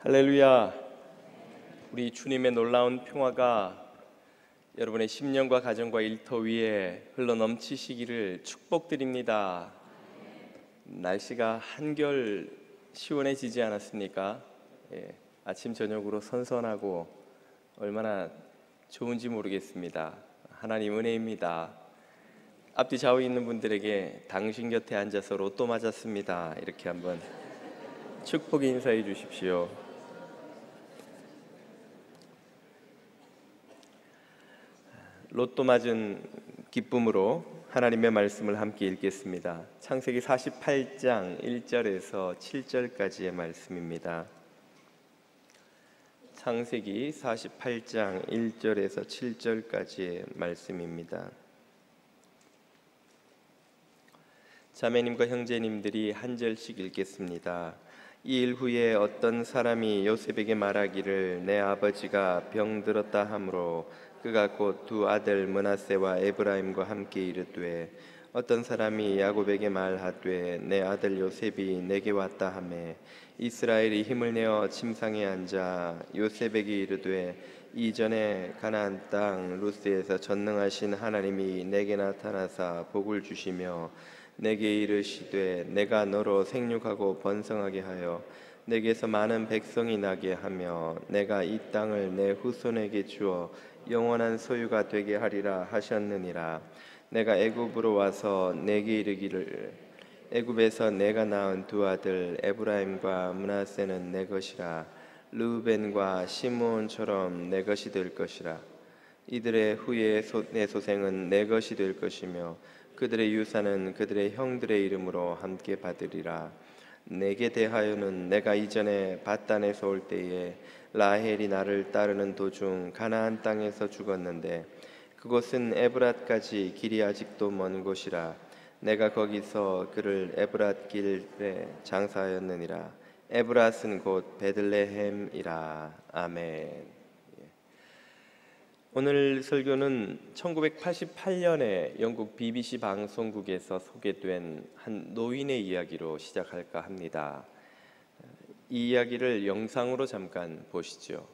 할렐루야. 우리 주님의 놀라운 평화가 여러분의 심령과 가정과 일터 위에 흘러넘치시기를 축복드립니다. 날씨가 한결 시원해지지 않았습니까? 아침 저녁으로 선선하고 얼마나 좋은지 모르겠습니다. 하나님 은혜입니다. 앞뒤 좌우에 있는 분들에게 당신 곁에 앉아서 로또 맞았습니다, 이렇게 한번 축복 인사해 주십시오. 로또 맞은 기쁨으로 하나님의 말씀을 함께 읽겠습니다. 창세기 48장 1절에서 7절까지의 말씀입니다. 창세기 48장 1절에서 7절까지의 말씀입니다. 자매님과 형제님들이 한 절씩 읽겠습니다. 이 일 후에 어떤 사람이 요셉에게 말하기를 내 아버지가 병들었다 하므로 그가 곧 두 아들 므낫세와 에브라임과 함께 이르되 어떤 사람이 야곱에게 말하되 내 아들 요셉이 내게 왔다 하매 이스라엘이 힘을 내어 침상에 앉아 요셉에게 이르되 이전에 가나안 땅 루스에서 전능하신 하나님이 내게 나타나사 복을 주시며 내게 이르시되 내가 너로 생육하고 번성하게 하여 내게서 많은 백성이 나게 하며 내가 이 땅을 내 후손에게 주어 영원한 소유가 되게 하리라 하셨느니라. 내가 애굽으로 와서 내게 이르기를 애굽에서 내가 낳은 두 아들 에브라임과 므낫세는 내 것이라. 르우벤과 시므온처럼 내 것이 될 것이라. 이들의 후에 내 소생은 내 것이 될 것이며 그들의 유산은 그들의 형들의 이름으로 함께 받으리라. 내게 대하여는 내가 이전에 밧단에서 올 때에 라헬이 나를 따르는 도중 가나안 땅에서 죽었는데 그곳은 에브랏까지 길이 아직도 먼 곳이라. 내가 거기서 그를 에브랏 길에 장사하였느니라. 에브랏은 곧 베들레헴이라. 아멘. 오늘 설교는 1988년에 영국 BBC 방송국에서 소개된 한 노인의 이야기로 시작할까 합니다. 이 이야기를 영상으로 잠깐 보시죠.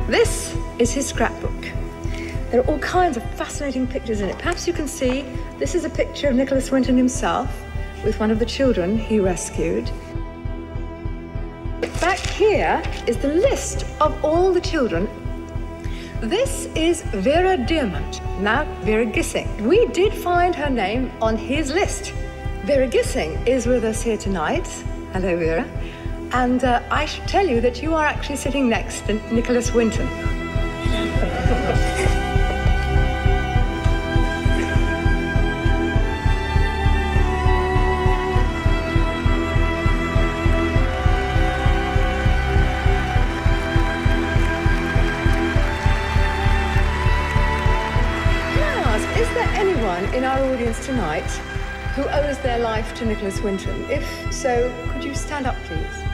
This is his scrapbook. There are all kinds of fascinating pictures in it. Perhaps you can see this is a picture of Nicholas Winton himself with one of the children he rescued. Back here is the list of all the children. This is Vera Diamond, now Vera Gissing. We did find her name on his list. Vera Gissing is with us here tonight. Hello, Vera. And I should tell you that you are actually sitting next to Nicholas Winton. Is there anyone in our audience tonight who owes their life to Nicholas Winton? If so, could you stand up, please?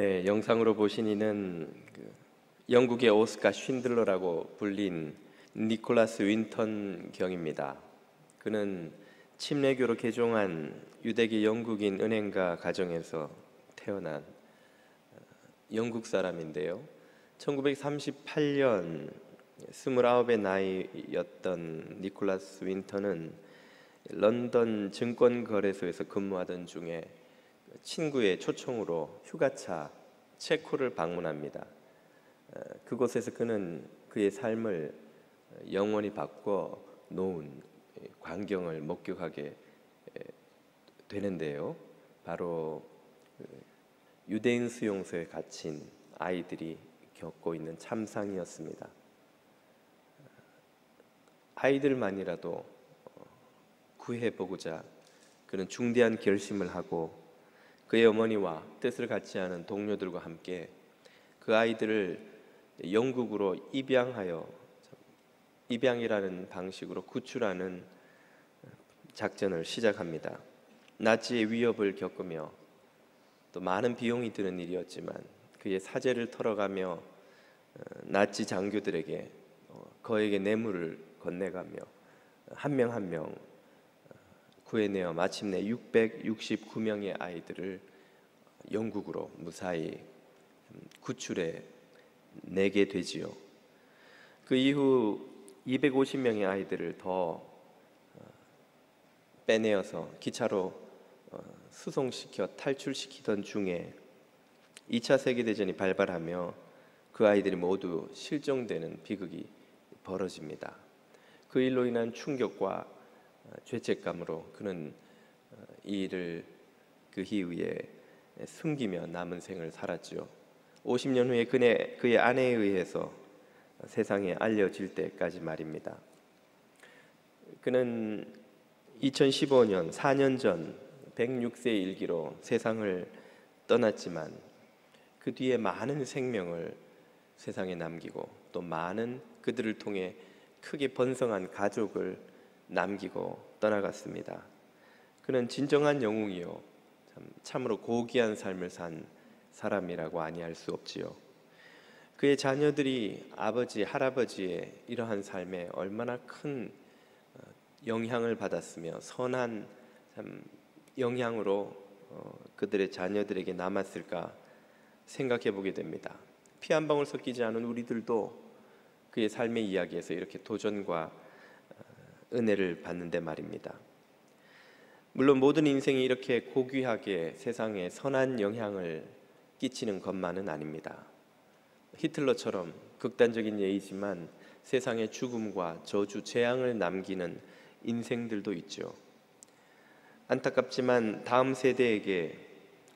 네, 영상으로 보신 이는 영국의 오스카 쉰들러라고 불린 니콜라스 윈턴 경입니다. 그는 침례교로 개종한 유대계 영국인 은행가 가정에서 태어난 영국 사람인데요. 1938년 29의 나이였던 니콜라스 윈턴은 런던 증권거래소에서 근무하던 중에 친구의 초청으로 휴가차 체코를 방문합니다. 그곳에서 그는 그의 삶을 영원히 바꿔 놓은 광경을 목격하게 되는데요. 바로 유대인 수용소에 갇힌 아이들이 겪고 있는 참상이었습니다. 아이들만이라도 구해보고자 그는 중대한 결심을 하고 그의 어머니와 뜻을 같이 하는 동료들과 함께 그 아이들을 영국으로 입양이라는 방식으로 구출하는 작전을 시작합니다. 나치의 위협을 겪으며 또 많은 비용이 드는 일이었지만 그의 사제를 털어가며 나치 장교들에게 거액의 뇌물을 건네가며 한 명 한 명 구해내어 마침내 669명의 아이들을 영국으로 무사히 구출해 내게 되지요. 그 이후 250명의 아이들을 더 빼내어서 기차로 수송시켜 탈출시키던 중에 2차 세계대전이 발발하며 그 아이들이 모두 실종되는 비극이 벌어집니다. 그 일로 인한 충격과 죄책감으로 그는 이 일을 그 이후에 숨기며 남은 생을 살았죠. 50년 후에 그의 아내에 의해서 세상에 알려질 때까지 말입니다. 그는 2015년 4년 전 106세 일기로 세상을 떠났지만 그 뒤에 많은 생명을 세상에 남기고 또 많은 그들을 통해 크게 번성한 가족을 남기고 떠나갔습니다. 그는 진정한 영웅이요 참으로 고귀한 삶을 산 사람이라고 아니할 수 없지요. 그의 자녀들이 아버지, 할아버지의 이러한 삶에 얼마나 큰 영향을 받았으며 선한 영향으로 그들의 자녀들에게 남았을까 생각해 보게 됩니다. 피 한 방울 섞이지 않은 우리들도 그의 삶의 이야기에서 이렇게 도전과 은혜를 받는데 말입니다. 물론 모든 인생이 이렇게 고귀하게 세상에 선한 영향을 끼치는 것만은 아닙니다. 히틀러처럼 극단적인 예이지만 세상에 죽음과 저주, 재앙을 남기는 인생들도 있죠. 안타깝지만 다음 세대에게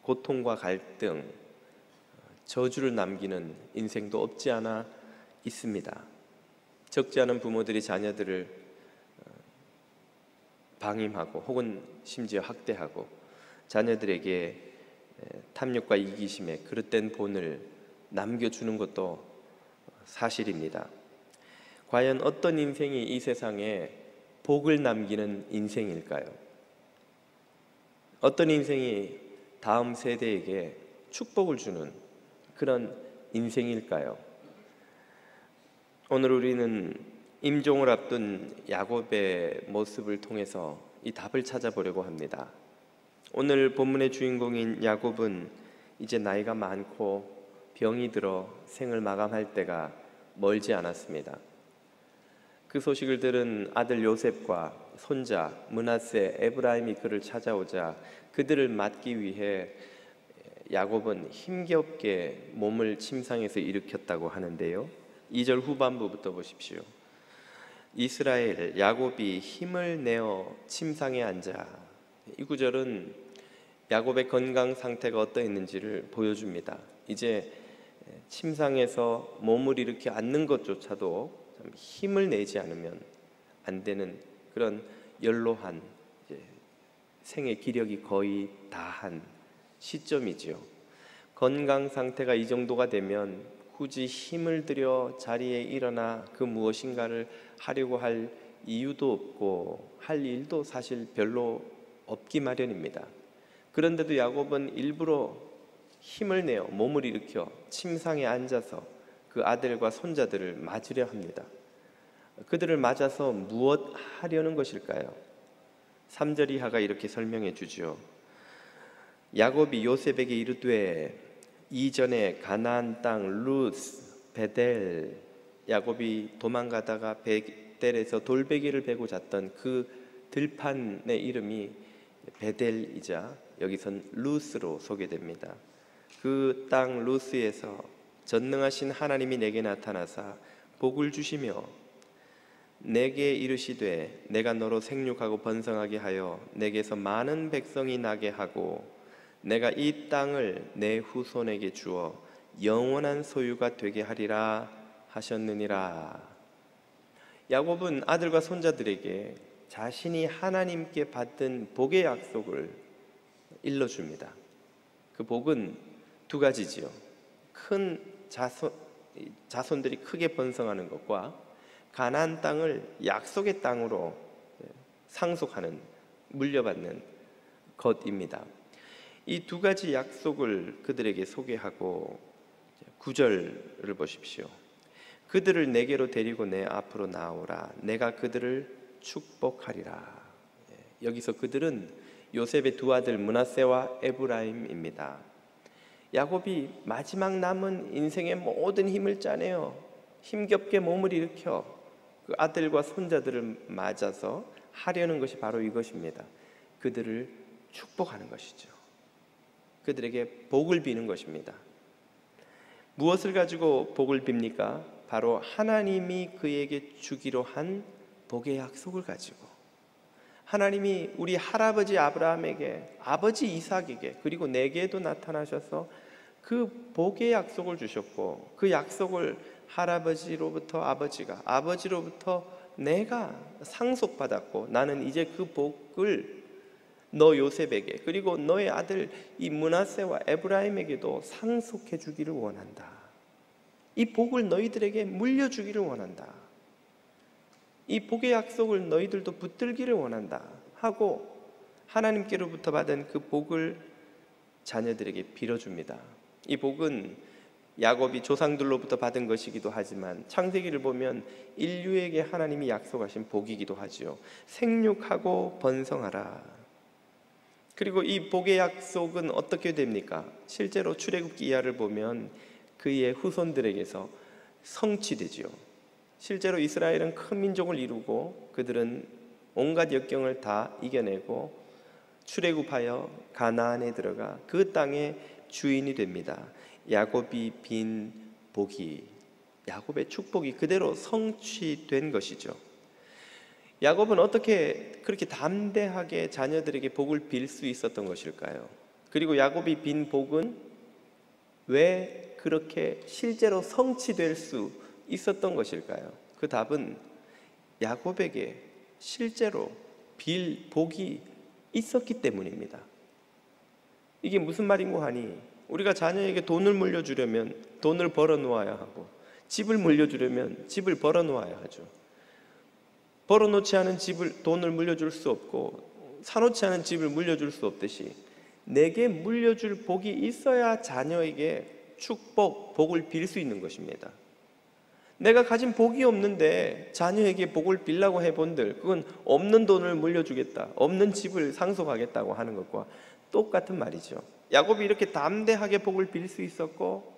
고통과 갈등, 저주를 남기는 인생도 없지 않아 있습니다. 적지 않은 부모들이 자녀들을 방임하고 혹은 심지어 학대하고 자녀들에게 탐욕과 이기심에 그릇된 본을 남겨주는 것도 사실입니다. 과연 어떤 인생이 이 세상에 복을 남기는 인생일까요? 어떤 인생이 다음 세대에게 축복을 주는 그런 인생일까요? 오늘 우리는 임종을 앞둔 야곱의 모습을 통해서 이 답을 찾아보려고 합니다. 오늘 본문의 주인공인 야곱은 이제 나이가 많고 병이 들어 생을 마감할 때가 멀지 않았습니다. 그 소식을 들은 아들 요셉과 손자 므낫세, 에브라임이 그를 찾아오자 그들을 맞기 위해 야곱은 힘겹게 몸을 침상에서 일으켰다고 하는데요. 2절 후반부부터 보십시오. 이스라엘 야곱이 힘을 내어 침상에 앉아. 이 구절은 야곱의 건강 상태가 어떠했는지를 보여줍니다. 이제 침상에서 몸을 일으켜 앉는 것조차도 참 힘을 내지 않으면 안 되는 그런 연로한 생의 기력이 거의 다한 시점이지요. 건강 상태가 이 정도가 되면 굳이 힘을 들여 자리에 일어나 그 무엇인가를 하려고 할 이유도 없고 할 일도 사실 별로 없기 마련입니다. 그런데도 야곱은 일부러 힘을 내어 몸을 일으켜 침상에 앉아서 그 아들과 손자들을 맞으려 합니다. 그들을 맞아서 무엇 하려는 것일까요? 3절 이하가 이렇게 설명해 주죠. 야곱이 요셉에게 이르되 이전에 가나안 땅 루스 베델, 야곱이 도망가다가 베델에서 돌베개를 베고 잤던 그 들판의 이름이 베델이자 여기선 루스로 소개됩니다. 그 땅 루스에서 전능하신 하나님이 내게 나타나사 복을 주시며 내게 이르시되 내가 너로 생육하고 번성하게 하여 내게서 많은 백성이 나게 하고 내가 이 땅을 내 후손에게 주어 영원한 소유가 되게 하리라 하셨느니라. 야곱은 아들과 손자들에게 자신이 하나님께 받은 복의 약속을 일러줍니다. 그 복은 두 가지지요. 큰 자손들이 크게 번성하는 것과 가나안 땅을 약속의 땅으로 상속하는, 물려받는 것입니다. 이 두 가지 약속을 그들에게 소개하고 9절을 보십시오. 그들을 내게로 데리고 내 앞으로 나오라. 내가 그들을 축복하리라. 여기서 그들은 요셉의 두 아들 므낫세와 에브라임입니다. 야곱이 마지막 남은 인생의 모든 힘을 짜내어 힘겹게 몸을 일으켜 그 아들과 손자들을 맞아서 하려는 것이 바로 이것입니다. 그들을 축복하는 것이죠. 그들에게 복을 비는 것입니다. 무엇을 가지고 복을 빕니까? 바로 하나님이 그에게 주기로 한 복의 약속을 가지고, 하나님이 우리 할아버지 아브라함에게, 아버지 이삭에게, 그리고 내게도 나타나셔서 그 복의 약속을 주셨고, 그 약속을 할아버지로부터 아버지가, 아버지로부터 내가 상속받았고, 나는 이제 그 복을 너 요셉에게, 그리고 너의 아들 이 므낫세와 에브라임에게도 상속해 주기를 원한다. 이 복을 너희들에게 물려주기를 원한다. 이 복의 약속을 너희들도 붙들기를 원한다 하고 하나님께로부터 받은 그 복을 자녀들에게 빌어줍니다. 이 복은 야곱이 조상들로부터 받은 것이기도 하지만 창세기를 보면 인류에게 하나님이 약속하신 복이기도 하지요. 생육하고 번성하라. 그리고 이 복의 약속은 어떻게 됩니까? 실제로 출애굽기 이하를 보면 그의 후손들에게서 성취되지요. 실제로 이스라엘은 큰 민족을 이루고 그들은 온갖 역경을 다 이겨내고 출애굽하여 가나안에 들어가 그 땅의 주인이 됩니다. 야곱이 빈 복이, 야곱의 축복이 그대로 성취된 것이죠. 야곱은 어떻게 그렇게 담대하게 자녀들에게 복을 빌 수 있었던 것일까요? 그리고 야곱이 빈 복은 왜 그렇게 실제로 성취될 수 있었던 것일까요? 그 답은 야곱에게 실제로 빌 복이 있었기 때문입니다. 이게 무슨 말인고 하니, 우리가 자녀에게 돈을 물려주려면 돈을 벌어 놓아야 하고, 집을 물려주려면 집을 벌어 놓아야 하죠. 벌어놓지 않은 집을, 돈을 물려줄 수 없고 사놓지 않은 집을 물려줄 수 없듯이 내게 물려줄 복이 있어야 자녀에게 축복, 복을 빌 수 있는 것입니다. 내가 가진 복이 없는데 자녀에게 복을 빌라고 해본들, 그건 없는 돈을 물려주겠다, 없는 집을 상속하겠다고 하는 것과 똑같은 말이죠. 야곱이 이렇게 담대하게 복을 빌 수 있었고,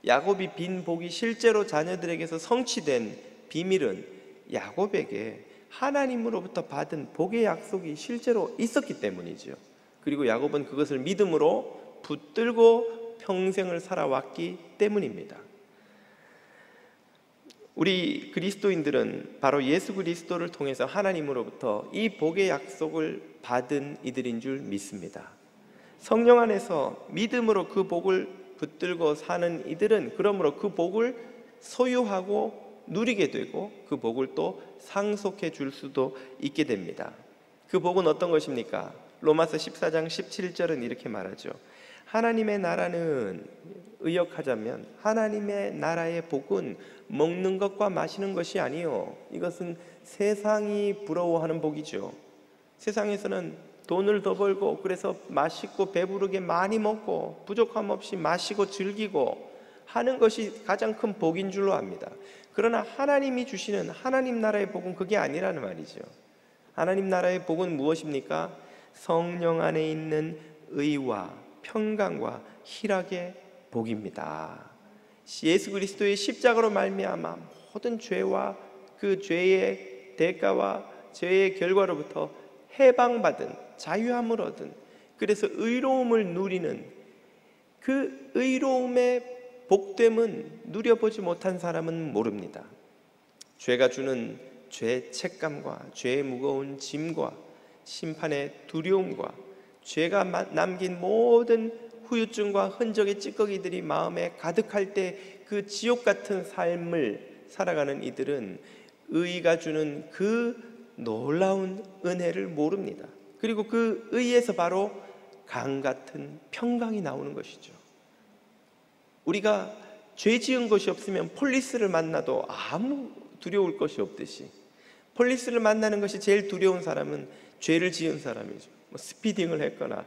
야곱이 빈 복이 실제로 자녀들에게서 성취된 비밀은 야곱에게 하나님으로부터 받은 복의 약속이 실제로 있었기 때문이죠. 그리고 야곱은 그것을 믿음으로 붙들고 평생을 살아왔기 때문입니다. 우리 그리스도인들은 바로 예수 그리스도를 통해서 하나님으로부터 이 복의 약속을 받은 이들인 줄 믿습니다. 성령 안에서 믿음으로 그 복을 붙들고 사는 이들은 그러므로 그 복을 소유하고 누리게 되고 그 복을 또 상속해 줄 수도 있게 됩니다. 그 복은 어떤 것입니까? 로마서 14장 17절은 이렇게 말하죠. 하나님의 나라는, 의역하자면 하나님의 나라의 복은 먹는 것과 마시는 것이 아니요, 이것은 세상이 부러워하는 복이죠. 세상에서는 돈을 더 벌고, 그래서 맛있고 배부르게 많이 먹고 부족함 없이 마시고 즐기고 하는 것이 가장 큰 복인 줄로 압니다. 그러나 하나님이 주시는 하나님 나라의 복은 그게 아니라는 말이죠. 하나님 나라의 복은 무엇입니까? 성령 안에 있는 의와 평강과 희락의 복입니다. 예수 그리스도의 십자가로 말미암아 모든 죄와 그 죄의 대가와 죄의 결과로부터 해방받은, 자유함을 얻은, 그래서 의로움을 누리는 그 의로움의 복됨은 누려보지 못한 사람은 모릅니다. 죄가 주는 죄의 책감과 죄의 무거운 짐과 심판의 두려움과 죄가 남긴 모든 후유증과 흔적의 찌꺼기들이 마음에 가득할 때 그 지옥 같은 삶을 살아가는 이들은 의가 주는 그 놀라운 은혜를 모릅니다. 그리고 그 의에서 바로 강 같은 평강이 나오는 것이죠. 우리가 죄 지은 것이 없으면 폴리스를 만나도 아무 두려울 것이 없듯이, 폴리스를 만나는 것이 제일 두려운 사람은 죄를 지은 사람이죠. 스피딩을 했거나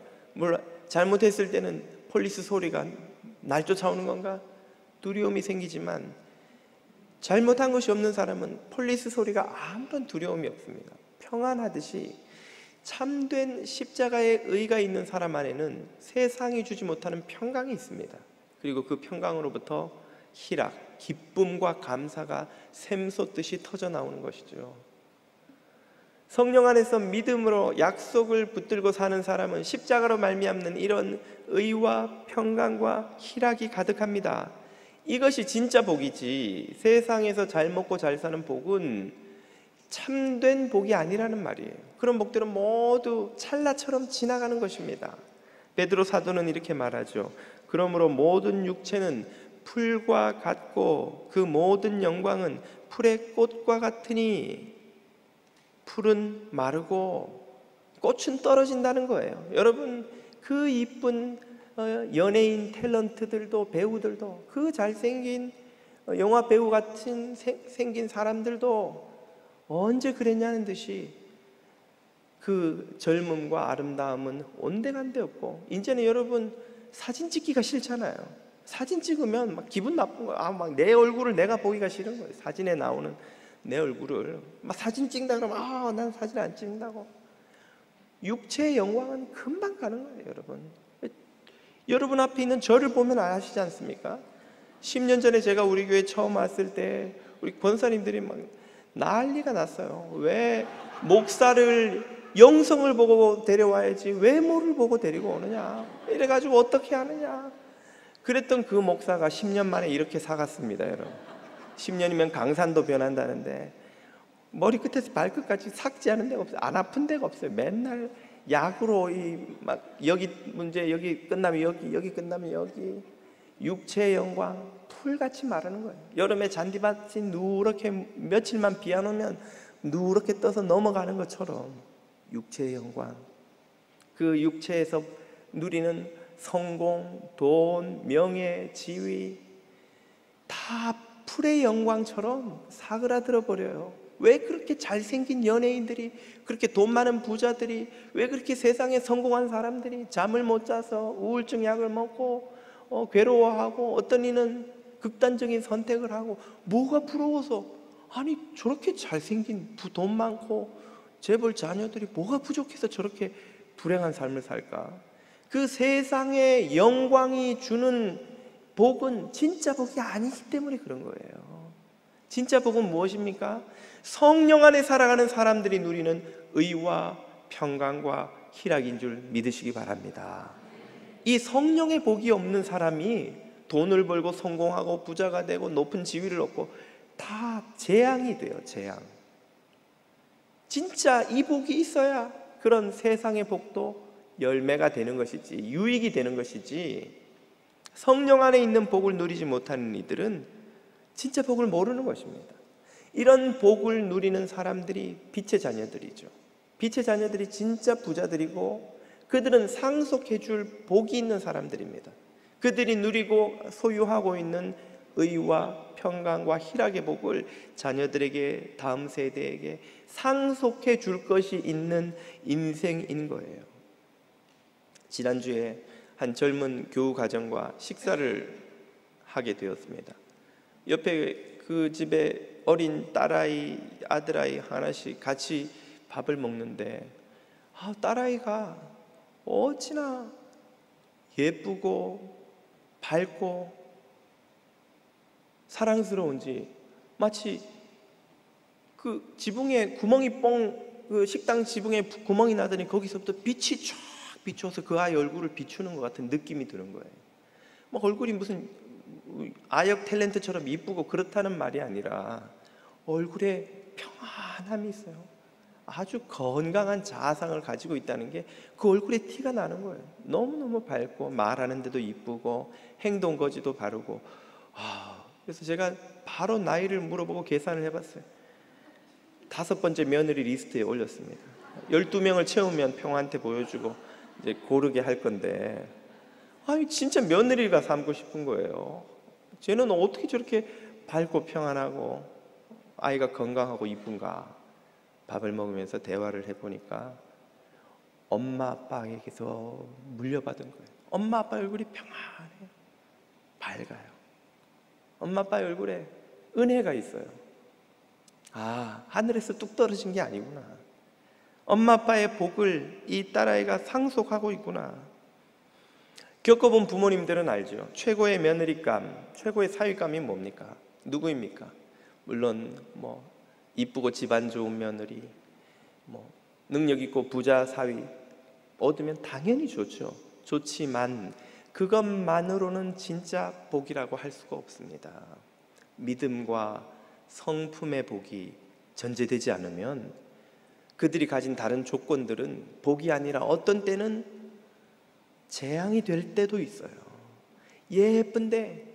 잘못했을 때는 폴리스 소리가 날 쫓아오는 건가? 두려움이 생기지만 잘못한 것이 없는 사람은 폴리스 소리가 아무런 두려움이 없습니다. 평안하듯이 참된 십자가의 의가 있는 사람 안에는 세상이 주지 못하는 평강이 있습니다. 그리고 그 평강으로부터 희락, 기쁨과 감사가 샘솟듯이 터져 나오는 것이죠. 성령 안에서 믿음으로 약속을 붙들고 사는 사람은 십자가로 말미암는 이런 의와 평강과 희락이 가득합니다. 이것이 진짜 복이지, 세상에서 잘 먹고 잘 사는 복은 참된 복이 아니라는 말이에요. 그런 복들은 모두 찰나처럼 지나가는 것입니다. 베드로 사도는 이렇게 말하죠. 그러므로 모든 육체는 풀과 같고 그 모든 영광은 풀의 꽃과 같으니, 풀은 마르고 꽃은 떨어진다는 거예요. 여러분, 그 이쁜 연예인 탤런트들도, 배우들도, 그 잘생긴 영화 배우 같은 생긴 사람들도 언제 그랬냐는 듯이 그 젊음과 아름다움은 온데간데 없고, 이제는 여러분 사진 찍기가 싫잖아요. 사진 찍으면 막 기분 나쁜 거예요. 막 내 얼굴을 내가 보기가 싫은 거예요. 사진에 나오는 내 얼굴을 막 사진 찍는다 그러면 난 사진 안 찍는다고. 육체의 영광은 금방 가는 거예요. 여러분 앞에 있는 저를 보면 아시지 않습니까? 10년 전에 제가 우리 교회 처음 왔을 때 우리 권사님들이 막 난리가 났어요. 왜 목사를 영성을 보고 데려와야지 외모를 보고 데리고 오느냐, 이래가지고 어떻게 하느냐. 그랬던 그 목사가 10년 만에 이렇게 사갔습니다. 여러분, 10년이면 강산도 변한다는데 머리끝에서 발끝까지 삭제하는 데가 없어요. 안 아픈 데가 없어요. 맨날 약으로 막 여기 문제, 여기 끝나면 여기 끝나면 여기. 육체의 영광 풀같이 마르는 거예요. 여름에 잔디밭이 누렇게 며칠만 비 안 오면 누렇게 떠서 넘어가는 것처럼 육체의 영광, 그 육체에서 누리는 성공, 돈, 명예, 지위 다 풀의 영광처럼 사그라들어 버려요. 왜 그렇게 잘생긴 연예인들이, 그렇게 돈 많은 부자들이, 왜 그렇게 세상에 성공한 사람들이 잠을 못 자서 우울증 약을 먹고 괴로워하고, 어떤 이는 극단적인 선택을 하고, 뭐가 부러워서, 아니 저렇게 잘생긴 돈 많고 재벌 자녀들이 뭐가 부족해서 저렇게 불행한 삶을 살까? 그 세상의 영광이 주는 복은 진짜 복이 아니기 때문에 그런 거예요. 진짜 복은 무엇입니까? 성령 안에 살아가는 사람들이 누리는 의와 평강과 희락인 줄 믿으시기 바랍니다. 이 성령의 복이 없는 사람이 돈을 벌고 성공하고 부자가 되고 높은 지위를 얻고 다 재앙이 돼요. 재앙. 진짜 이 복이 있어야 그런 세상의 복도 열매가 되는 것이지, 유익이 되는 것이지, 성령 안에 있는 복을 누리지 못하는 이들은 진짜 복을 모르는 것입니다. 이런 복을 누리는 사람들이 빛의 자녀들이죠. 빛의 자녀들이 진짜 부자들이고, 그들은 상속해 줄 복이 있는 사람들입니다. 그들이 누리고 소유하고 있는 의와 평강과 희락의 복을 자녀들에게, 다음 세대에게 상속해 줄 것이 있는 인생인 거예요. 지난주에 한 젊은 교우 가정과 식사를 하게 되었습니다. 옆에 그 집에 어린 딸아이, 아들아이 하나씩 같이 밥을 먹는데 딸아이가 어찌나 예쁘고 밝고 사랑스러운지, 마치 그 지붕에 구멍이 그 식당 지붕에 구멍이 나더니 거기서부터 빛이 쫙 비추어서 그 아이 얼굴을 비추는 것 같은 느낌이 드는 거예요. 막 얼굴이 무슨 아역 탤런트처럼 이쁘고 그렇다는 말이 아니라 얼굴에 평안함이 있어요. 아주 건강한 자아상을 가지고 있다는 게 그 얼굴에 티가 나는 거예요. 너무너무 밝고 말하는데도 이쁘고 행동 거지도 바르고. 그래서 제가 바로 나이를 물어보고 계산을 해봤어요. 5번째 며느리 리스트에 올렸습니다. 12명을 채우면 평한테 보여주고 이제 고르게 할 건데, 진짜 며느리가 삼고 싶은 거예요. 쟤는 어떻게 저렇게 밝고 평안하고 아이가 건강하고 이쁜가. 밥을 먹으면서 대화를 해보니까 엄마 아빠에게서 물려받은 거예요. 엄마 아빠 얼굴이 평안해요. 밝아요. 엄마 아빠 얼굴에 은혜가 있어요. 하늘에서 뚝 떨어진 게 아니구나. 엄마 아빠의 복을 이 딸아이가 상속하고 있구나. 겪어본 부모님들은 알죠. 최고의 며느리감, 최고의 사위감이 뭡니까? 누구입니까? 물론 이쁘고 집안 좋은 며느리, 능력 있고 부자 사위 얻으면 당연히 좋죠. 좋지만 그것만으로는 진짜 복이라고 할 수가 없습니다. 믿음과 성품의 복이 전제되지 않으면 그들이 가진 다른 조건들은 복이 아니라 어떤 때는 재앙이 될 때도 있어요. 예쁜데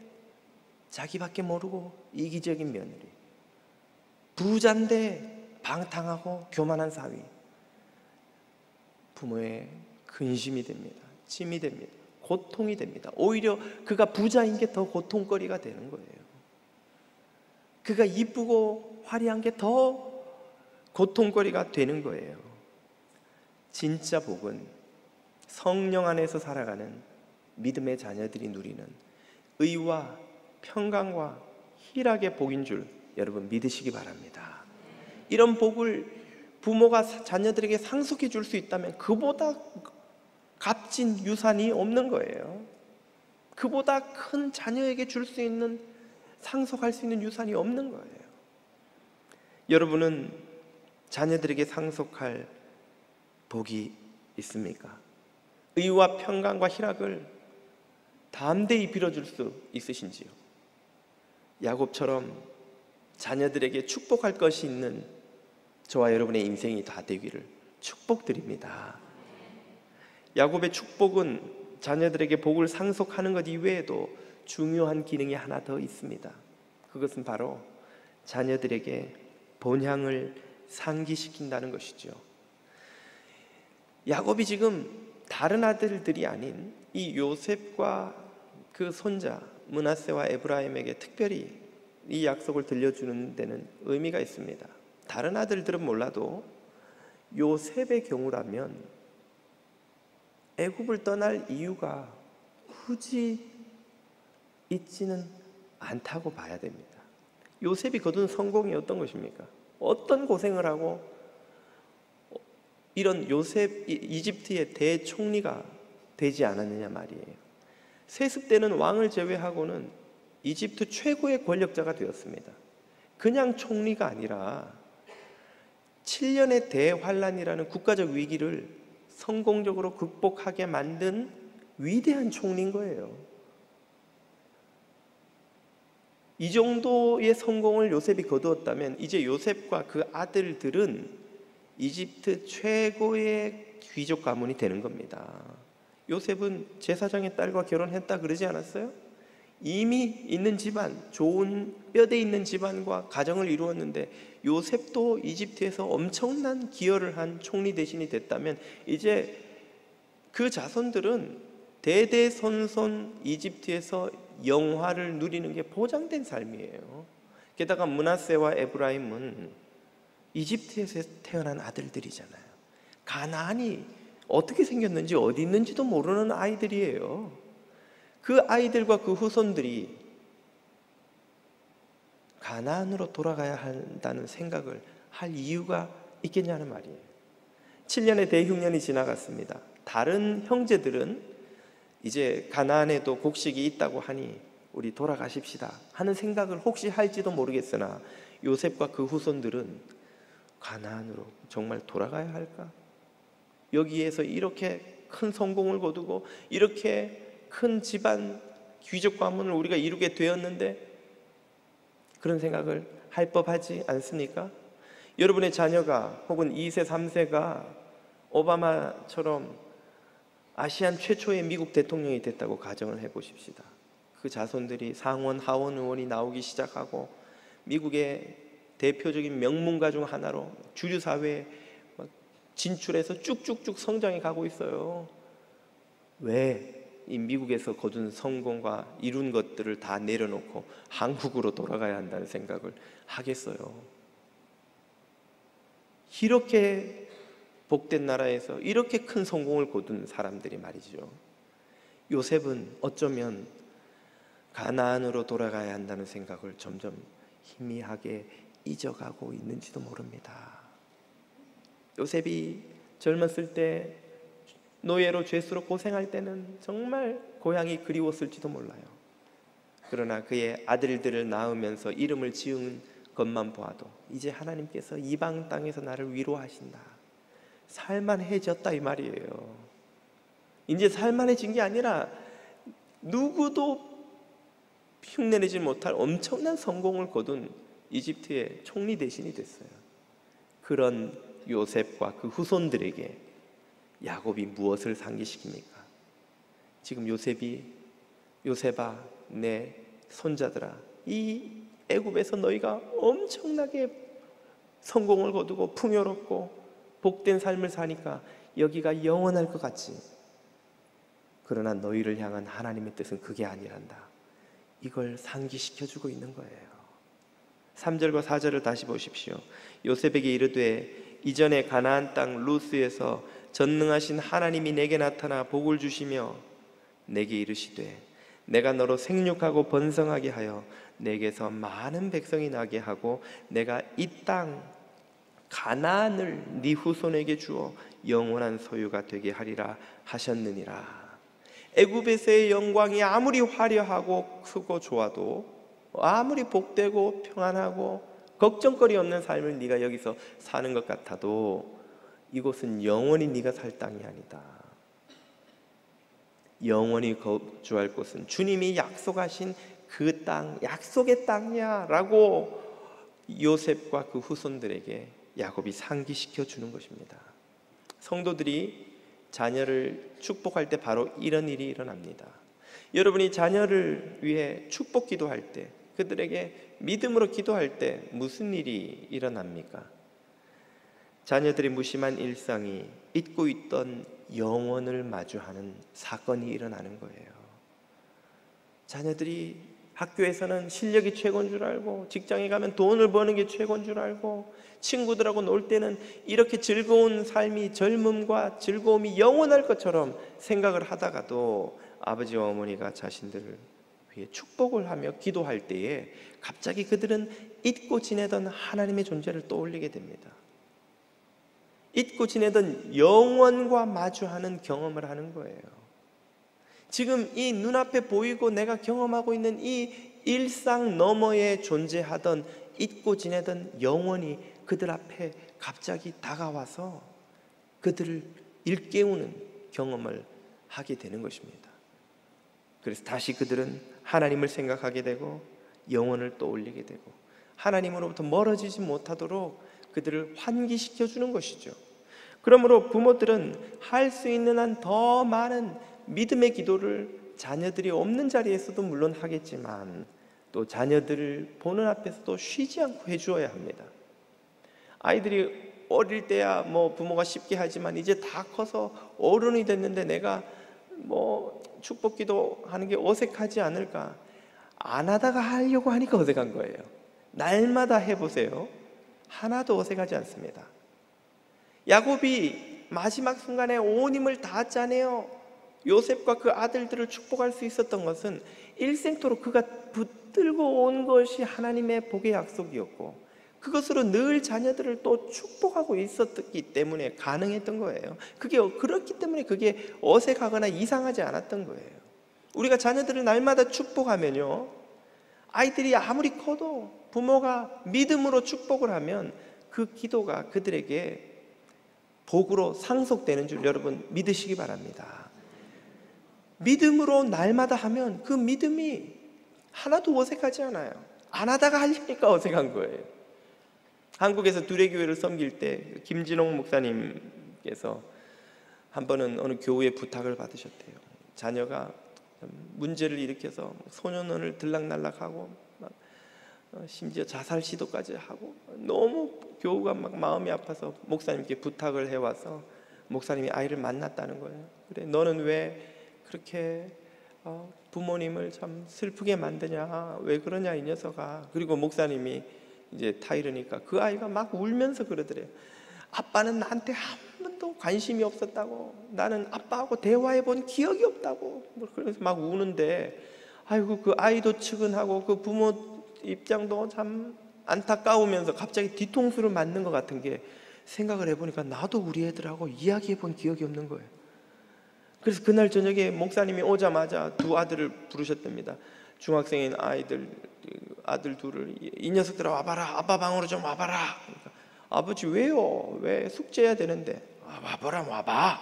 자기밖에 모르고 이기적인 며느리, 부자인데 방탕하고 교만한 사위, 부모의 근심이 됩니다. 짐이 됩니다. 고통이 됩니다. 오히려 그가 부자인 게 더 고통거리가 되는 거예요. 그가 이쁘고 화려한 게 더 고통거리가 되는 거예요. 진짜 복은 성령 안에서 살아가는 믿음의 자녀들이 누리는 의와 평강과 희락의 복인 줄 여러분 믿으시기 바랍니다. 이런 복을 부모가 자녀들에게 상속해 줄 수 있다면 그보다 값진 유산이 없는 거예요. 그보다 큰 자녀에게 줄 수 있는, 상속할 수 있는 유산이 없는 거예요. 여러분은 자녀들에게 상속할 복이 있습니까? 의와 평강과 희락을 담대히 빌어줄 수 있으신지요? 야곱처럼 자녀들에게 축복할 것이 있는 저와 여러분의 인생이 다 되기를 축복드립니다. 야곱의 축복은 자녀들에게 복을 상속하는 것 이외에도 중요한 기능이 하나 더 있습니다. 그것은 바로 자녀들에게 본향을 상기시킨다는 것이죠. 야곱이 지금 다른 아들들이 아닌 이 요셉과 그 손자 므낫세와 에브라임에게 특별히 이 약속을 들려주는 데는 의미가 있습니다. 다른 아들들은 몰라도 요셉의 경우라면 애굽을 떠날 이유가 굳이 있지는 않다고 봐야 됩니다. 요셉이 거둔 성공이 어떤 것입니까? 어떤 고생을 하고 이런 요셉, 이집트의 대총리가 되지 않았느냐 말이에요. 세습 때는 왕을 제외하고는 이집트 최고의 권력자가 되었습니다. 그냥 총리가 아니라 7년의 대환란이라는 국가적 위기를 성공적으로 극복하게 만든 위대한 총리인 거예요. 이 정도의 성공을 요셉이 거두었다면 이제 요셉과 그 아들들은 이집트 최고의 귀족 가문이 되는 겁니다. 요셉은 제사장의 딸과 결혼했다 그러지 않았어요? 이미 있는 집안, 좋은 뼈대 있는 집안과 가정을 이루었는데 요셉도 이집트에서 엄청난 기여를 한 총리 대신이 됐다면 이제 그 자손들은 대대손손 이집트에서 영화를 누리는 게 보장된 삶이에요. 게다가 므낫세와 에브라임은 이집트에서 태어난 아들들이잖아요. 가나안이 어떻게 생겼는지 어디 있는지도 모르는 아이들이에요. 그 아이들과 그 후손들이 가나안으로 돌아가야 한다는 생각을 할 이유가 있겠냐는 말이에요. 7년의 대흉년이 지나갔습니다. 다른 형제들은 이제 가나안에도 곡식이 있다고 하니 우리 돌아가십시다 하는 생각을 혹시 할지도 모르겠으나 요셉과 그 후손들은 가나안으로 정말 돌아가야 할까? 여기에서 이렇게 큰 성공을 거두고 이렇게 큰 집안 귀족 가문을 우리가 이루게 되었는데 그런 생각을 할 법하지 않습니까? 여러분의 자녀가 혹은 2세, 3세가 오바마처럼 아시안 최초의 미국 대통령이 됐다고 가정을 해보십시다. 그 자손들이 상원, 하원 의원이 나오기 시작하고 미국의 대표적인 명문가 중 하나로 주류 사회에 진출해서 쭉쭉쭉 성장해 가고 있어요. 왜? 이 미국에서 거둔 성공과 이룬 것들을 다 내려놓고 한국으로 돌아가야 한다는 생각을 하겠어요. 이렇게 복된 나라에서 이렇게 큰 성공을 거둔 사람들이 말이죠. 요셉은 어쩌면 가나안으로 돌아가야 한다는 생각을 점점 희미하게 잊어가고 있는지도 모릅니다. 요셉이 젊었을 때 노예로 죄수로 고생할 때는 정말 고향이 그리웠을지도 몰라요. 그러나 그의 아들들을 낳으면서 이름을 지은 것만 보아도 이제 하나님께서 이방 땅에서 나를 위로하신다, 살만해졌다 이 말이에요. 이제 살만해진 게 아니라 누구도 흉내내지 못할 엄청난 성공을 거둔 이집트의 총리 대신이 됐어요. 그런 요셉과 그 후손들에게 야곱이 무엇을 상기시킵니까? 지금 요셉아 내 손자들아, 이 애굽에서 너희가 엄청나게 성공을 거두고 풍요롭고 복된 삶을 사니까 여기가 영원할 것 같지. 그러나 너희를 향한 하나님의 뜻은 그게 아니란다. 이걸 상기시켜주고 있는 거예요. 3절과 4절을 다시 보십시오. 요셉에게 이르되 이전에 가나안 땅 루스에서 전능하신 하나님이 내게 나타나 복을 주시며 내게 이르시되 내가 너로 생육하고 번성하게 하여 내게서 많은 백성이 나게 하고 내가 이 땅 가나안을 네 후손에게 주어 영원한 소유가 되게 하리라 하셨느니라. 애굽에서의 영광이 아무리 화려하고 크고 좋아도, 아무리 복되고 평안하고 걱정거리 없는 삶을 네가 여기서 사는 것 같아도 이곳은 영원히 네가 살 땅이 아니다. 영원히 거주할 곳은 주님이 약속하신 그 땅, 약속의 땅이야 라고 요셉과 그 후손들에게 야곱이 상기시켜 주는 것입니다. 성도들이 자녀를 축복할 때 바로 이런 일이 일어납니다. 여러분이 자녀를 위해 축복 기도할 때, 그들에게 믿음으로 기도할 때 무슨 일이 일어납니까? 자녀들의 무심한 일상이 잊고 있던 영원을 마주하는 사건이 일어나는 거예요. 자녀들이 학교에서는 실력이 최고인 줄 알고, 직장에 가면 돈을 버는 게 최고인 줄 알고, 친구들하고 놀 때는 이렇게 즐거운 삶이, 젊음과 즐거움이 영원할 것처럼 생각을 하다가도 아버지와 어머니가 자신들을 위해 축복을 하며 기도할 때에 갑자기 그들은 잊고 지내던 하나님의 존재를 떠올리게 됩니다. 잊고 지내던 영원과 마주하는 경험을 하는 거예요. 지금 이 눈앞에 보이고 내가 경험하고 있는 이 일상 너머에 존재하던 잊고 지내던 영원이 그들 앞에 갑자기 다가와서 그들을 일깨우는 경험을 하게 되는 것입니다. 그래서 다시 그들은 하나님을 생각하게 되고 영원을 떠올리게 되고 하나님으로부터 멀어지지 못하도록 그들을 환기시켜 주는 것이죠. 그러므로 부모들은 할 수 있는 한 더 많은 믿음의 기도를 자녀들이 없는 자리에서도 물론 하겠지만 또 자녀들을 보는 앞에서도 쉬지 않고 해주어야 합니다. 아이들이 어릴 때야 뭐 부모가 쉽게 하지만 이제 다 커서 어른이 됐는데 내가 뭐 축복 기도하는 게 어색하지 않을까? 안 하다가 하려고 하니까 어색한 거예요. 날마다 해보세요. 하나도 어색하지 않습니다. 야곱이 마지막 순간에 온 힘을 다했잖아요. 요셉과 그 아들들을 축복할 수 있었던 것은 일생토록 그가 붙들고 온 것이 하나님의 복의 약속이었고, 그것으로 늘 자녀들을 또 축복하고 있었기 때문에 가능했던 거예요. 그게 그렇기 때문에 그게 어색하거나 이상하지 않았던 거예요. 우리가 자녀들을 날마다 축복하면요, 아이들이 아무리 커도 부모가 믿음으로 축복을 하면 그 기도가 그들에게 복으로 상속되는 줄 여러분 믿으시기 바랍니다. 믿음으로 날마다 하면 그 믿음이 하나도 어색하지 않아요. 안 하다가 하려니까 어색한 거예요. 한국에서 두레교회를 섬길 때 김진홍 목사님께서 한 번은 어느 교회에 부탁을 받으셨대요. 자녀가 문제를 일으켜서 소년원을 들락날락하고 심지어 자살 시도까지 하고 너무 교우가 막 마음이 아파서 목사님께 부탁을 해와서 목사님이 아이를 만났다는 거예요. 그래, 너는 왜 그렇게 부모님을 참 슬프게 만드냐, 왜 그러냐 이 녀석아. 그리고 목사님이 이제 타이르니까 그 아이가 막 울면서 그러더래요. 아빠는 나한테 한 번도 관심이 없었다고, 나는 아빠하고 대화해 본 기억이 없다고. 그래서 막 우는데, 아이고 그 아이도 측은하고 그 부모 입장도 참 안타까우면서 갑자기 뒤통수를 맞는 것 같은 게, 생각을 해보니까 나도 우리 애들하고 이야기해 본 기억이 없는 거예요. 그래서 그날 저녁에 목사님이 오자마자 두 아들을 부르셨답니다. 중학생인 아들 둘을, 이 녀석들아 와봐라, 아빠 방으로 좀 와봐라. 그러니까, 아버지 왜요? 왜 숙제해야 되는데? 와봐라, 와봐.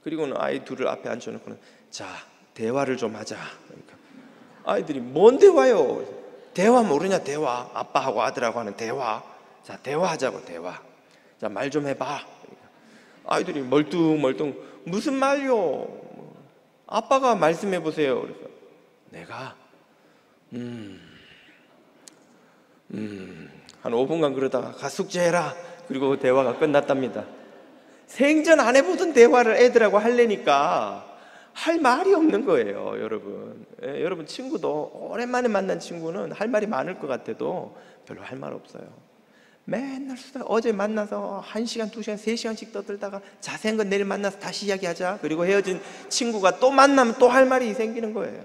그리고는 아이 둘을 앞에 앉혀놓고는, 자, 대화를 좀 하자. 그러니까 아이들이 뭔 대화요? 대화 모르냐? 대화. 아빠하고 아들하고 하는 대화. 자, 대화하자고, 대화. 자, 말 좀 해봐. 그러니까 아이들이 멀뚱멀뚱, 무슨 말요? 아빠가 말씀해 보세요. 그래서 내가 한 5분간 그러다가 가 숙제해라. 그리고 대화가 끝났답니다. 생전 안 해보던 대화를 애들하고 하려니까 할 말이 없는 거예요, 여러분. 예, 여러분 친구도 오랜만에 만난 친구는 할 말이 많을 것 같아도 별로 할 말 없어요. 맨날 수다, 어제 만나서 1시간, 2시간, 3시간씩 떠들다가 자세한 건 내일 만나서 다시 이야기하자. 그리고 헤어진 친구가 또 만나면 또 할 말이 생기는 거예요.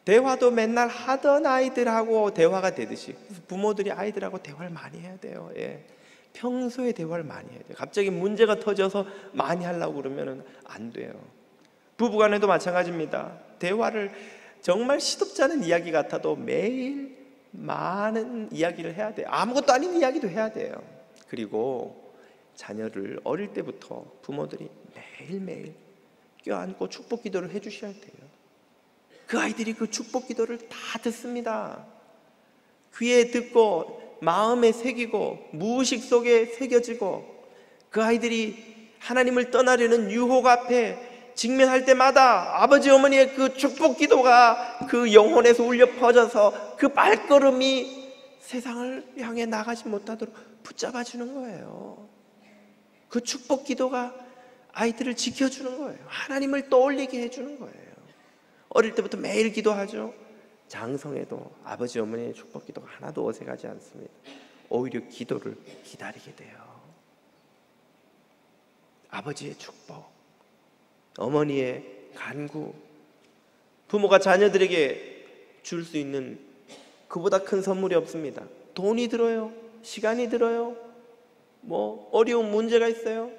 대화도 맨날 하던 아이들하고 대화가 되듯이, 부모들이 아이들하고 대화를 많이 해야 돼요. 예. 평소에 대화를 많이 해야 돼요. 갑자기 문제가 터져서 많이 하려고 그러면 안 돼요. 부부간에도 마찬가지입니다. 대화를 정말 시덥지 않은 이야기 같아도 매일 많은 이야기를 해야 돼요. 아무것도 아닌 이야기도 해야 돼요. 그리고 자녀를 어릴 때부터 부모들이 매일매일 껴안고 축복 기도를 해주셔야 돼요. 그 아이들이 그 축복 기도를 다 듣습니다. 귀에 듣고 마음에 새기고 무의식 속에 새겨지고, 그 아이들이 하나님을 떠나려는 유혹 앞에 직면할 때마다 아버지 어머니의 그 축복 기도가 그 영혼에서 울려 퍼져서 그 발걸음이 세상을 향해 나가지 못하도록 붙잡아 주는 거예요. 그 축복 기도가 아이들을 지켜주는 거예요. 하나님을 떠올리게 해주는 거예요. 어릴 때부터 매일 기도하죠. 장성에도 아버지 어머니의 축복 기도가 하나도 어색하지 않습니다. 오히려 기도를 기다리게 돼요. 아버지의 축복, 어머니의 간구, 부모가 자녀들에게 줄 수 있는 그보다 큰 선물이 없습니다. 돈이 들어요, 시간이 들어요, 뭐 어려운 문제가 있어요.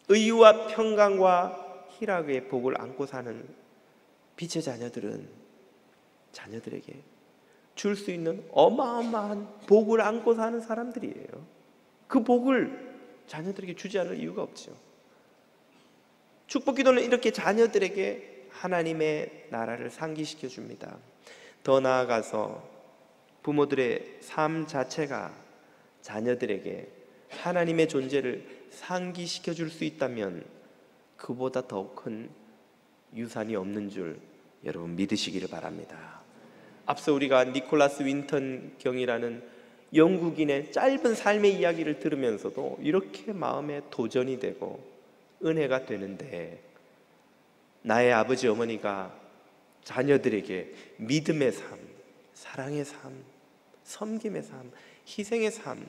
의유와 평강과 희락의 복을 안고 사는 빛의 자녀들은 자녀들에게 줄 수 있는 어마어마한 복을 안고 사는 사람들이에요. 그 복을 자녀들에게 주지 않을 이유가 없죠. 축복 기도는 이렇게 자녀들에게 하나님의 나라를 상기시켜 줍니다. 더 나아가서 부모들의 삶 자체가 자녀들에게 하나님의 존재를 상기시켜 줄 수 있다면 그보다 더 큰 유산이 없는 줄 여러분 믿으시기를 바랍니다. 앞서 우리가 니콜라스 윈턴 경이라는 영국인의 짧은 삶의 이야기를 들으면서도 이렇게 마음에 도전이 되고 은혜가 되는데, 나의 아버지 어머니가 자녀들에게 믿음의 삶, 사랑의 삶, 섬김의 삶, 희생의 삶,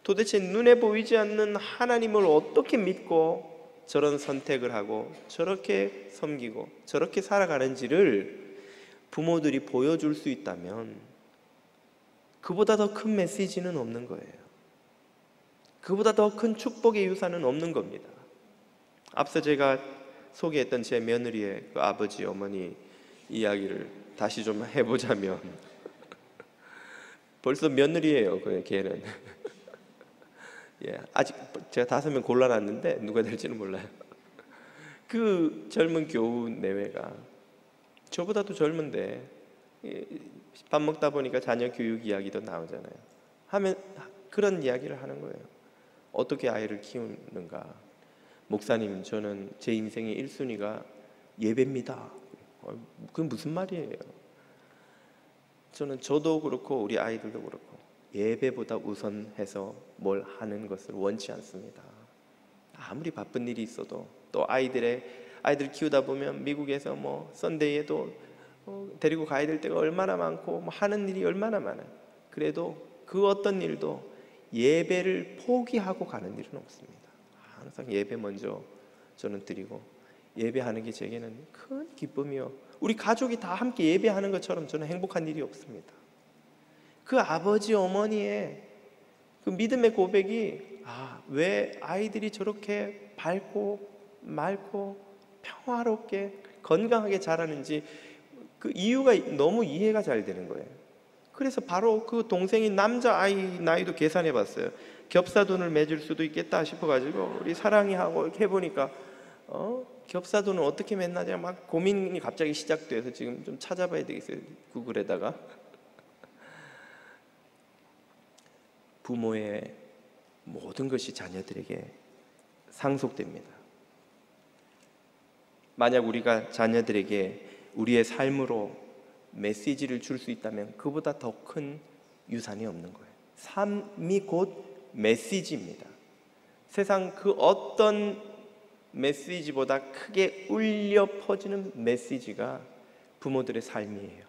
도대체 눈에 보이지 않는 하나님을 어떻게 믿고 저런 선택을 하고 저렇게 섬기고 저렇게 살아가는지를 부모들이 보여줄 수 있다면 그보다 더 큰 메시지는 없는 거예요. 그보다 더 큰 축복의 유산은 없는 겁니다. 앞서 제가 소개했던 제 며느리의 그 아버지 어머니 이야기를 다시 좀 해보자면 벌써 며느리예요. 걔는 예, 아직 제가 5명 골라놨는데 누가 될지는 몰라요. 그 젊은 교우 내외가 저보다도 젊은데 밥 먹다 보니까 자녀 교육 이야기도 나오잖아요. 하면 그런 이야기를 하는 거예요. 어떻게 아이를 키우는가. 목사님, 저는 제 인생의 1순위가 예배입니다. 그게 무슨 말이에요? 저도 그렇고 우리 아이들도 그렇고 예배보다 우선해서 뭘 하는 것을 원치 않습니다. 아무리 바쁜 일이 있어도 또 아이들 키우다 보면 미국에서 뭐 썬데이에도 데리고 가야 될 때가 얼마나 많고 뭐 하는 일이 얼마나 많아요. 그래도 그 어떤 일도 예배를 포기하고 가는 일은 없습니다. 항상 예배 먼저 저는 드리고 예배하는 게 제게는 큰 기쁨이요. 우리 가족이 다 함께 예배하는 것처럼 저는 행복한 일이 없습니다. 그 아버지 어머니의 그 믿음의 고백이 왜 아이들이 저렇게 밝고 맑고 평화롭게 건강하게 자라는지 그 이유가 너무 이해가 잘 되는 거예요. 그래서 바로 그 동생이 남자아이 나이도 계산해 봤어요. 겹사돈을 맺을 수도 있겠다 싶어가지고 우리 사랑이 하고 이렇게 해보니까 겹사돈을 어떻게 맺나냐 막 고민이 갑자기 시작돼서 지금 좀 찾아봐야 되겠어요. 구글에다가. 부모의 모든 것이 자녀들에게 상속됩니다. 만약 우리가 자녀들에게 우리의 삶으로 메시지를 줄 수 있다면 그보다 더 큰 유산이 없는 거예요. 삶이 곧 메시지입니다. 세상 그 어떤 메시지보다 크게 울려 퍼지는 메시지가 부모들의 삶이에요.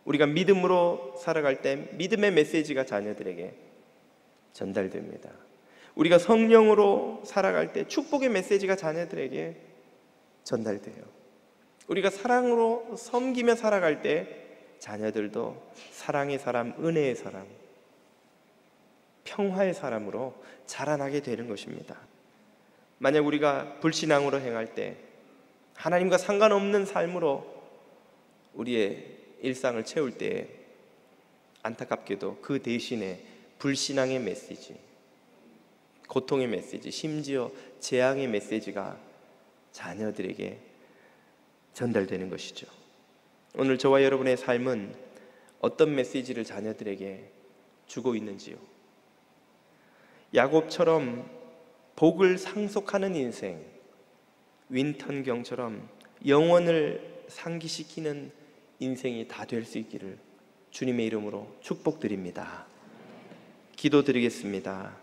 우리가 믿음으로 살아갈 때 믿음의 메시지가 자녀들에게 전달됩니다. 우리가 성령으로 살아갈 때 축복의 메시지가 자녀들에게 전달돼요. 우리가 사랑으로 섬기며 살아갈 때 자녀들도 사랑의 사람, 은혜의 사람, 평화의 사람으로 자라나게 되는 것입니다. 만약 우리가 불신앙으로 행할 때 하나님과 상관없는 삶으로 우리의 일상을 채울 때 안타깝게도 그 대신에 불신앙의 메시지, 고통의 메시지, 심지어 재앙의 메시지가 자녀들에게 전달되는 것이죠. 오늘 저와 여러분의 삶은 어떤 메시지를 자녀들에게 주고 있는지요? 야곱처럼 복을 상속하는 인생, 윈턴경처럼 영원을 상기시키는 인생이 다 될 수 있기를 주님의 이름으로 축복드립니다. 기도드리겠습니다.